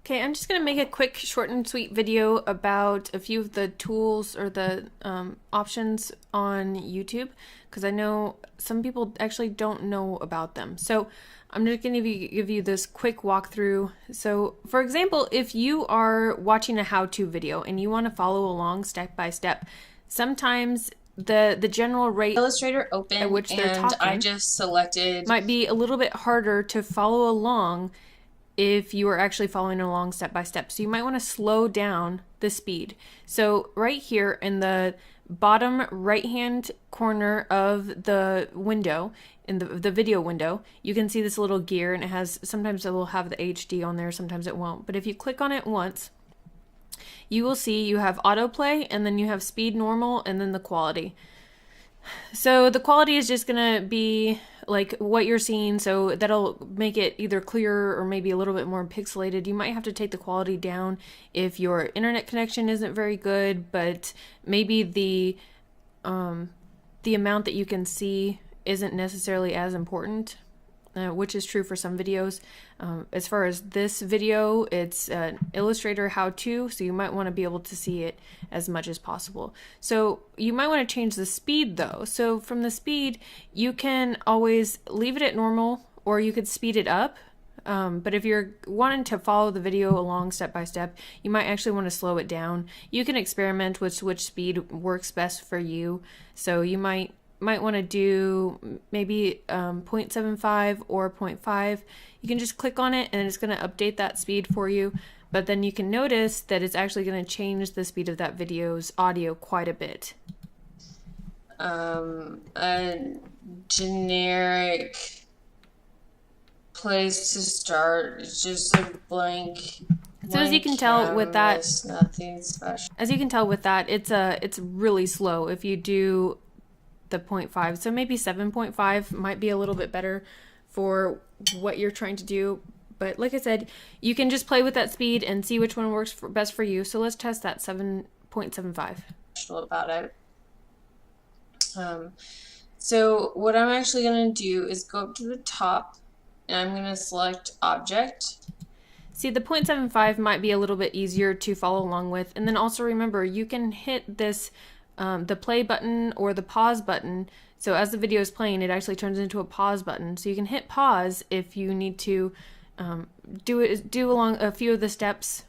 Okay, I'm just going to make a quick, short and sweet video about a few of the tools or the options on YouTube, because I know some people actually don't know about them. So I'm just going to give you this quick walkthrough. So for example, if you are watching a how-to video and you want to follow along step by step, sometimes the general rate Illustrator open at which they're talking I just selected might be a little bit harder to follow along if you are actually following along step by step. So you might want to slow down the speed. So right here in the bottom right hand corner of the window, in the video window, you can see this little gear, and it has, sometimes it will have the HD on there, sometimes it won't. But if you click on it once, you will see you have autoplay, and then you have speed normal, and then the quality. So the quality is just going to be like what you're seeing, so that'll make it either clearer or maybe a little bit more pixelated. You might have to take the quality down if your internet connection isn't very good, but maybe the amount that you can see isn't necessarily as important, which is true for some videos. As far as this video, it's an Illustrator how-to, so you might want to be able to see it as much as possible. So you might want to change the speed though. So from the speed, you can always leave it at normal, or you could speed it up. But if you're wanting to follow the video along step by step, you might actually want to slow it down. You can experiment with which speed works best for you. So you might want to do maybe 0.75 or 0.5. You can just click on it and it's going to update that speed for you. But then you can notice that it's actually going to change the speed of that video's audio quite a bit. A generic place to start. It's just a blank. So as you can tell with that, nothing special. As you can tell with that, it's really slow if you do the 0.5. So maybe 7.5 might be a little bit better for what you're trying to do. But like I said, you can just play with that speed and see which one works best for you. So let's test that 7.75. About it. So what I'm actually going to do is go up to the top and I'm going to select object. See, the 0.75 might be a little bit easier to follow along with. And then also remember, you can hit this the play button or the pause button. So as the video is playing, it actually turns into a pause button. So you can hit pause if you need to do along a few of the steps,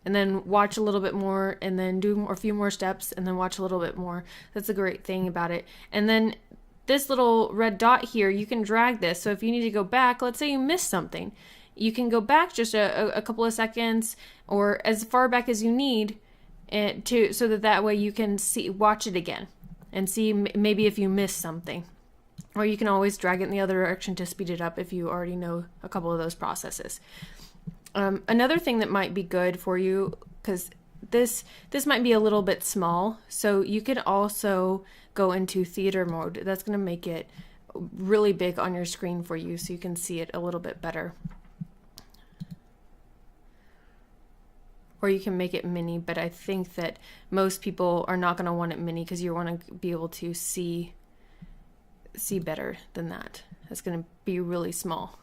and then watch a little bit more, and then do a few more steps, and then watch a little bit more. That's a great thing about it. And then this little red dot here, you can drag this. So if you need to go back, let's say you missed something, you can go back just a couple of seconds or as far back as you need, and so that way you can watch it again and see maybe if you missed something. Or you can always drag it in the other direction to speed it up if you already know a couple of those processes. Another thing that might be good for you, because this might be a little bit small, so you could also go into theater mode. That's going to make it really big on your screen for you so you can see it a little bit better. Or you can make it mini, but I think that most people are not going to want it mini because you want to be able to see better than that. That's going to be really small.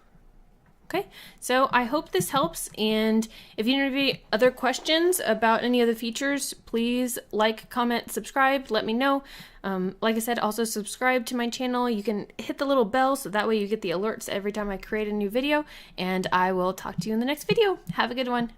Okay, so I hope this helps, and if you have any other questions about any of the features, please like, comment, subscribe, let me know. Like I said, also subscribe to my channel. You can hit the little bell so that way you get the alerts every time I create a new video, and I will talk to you in the next video. Have a good one.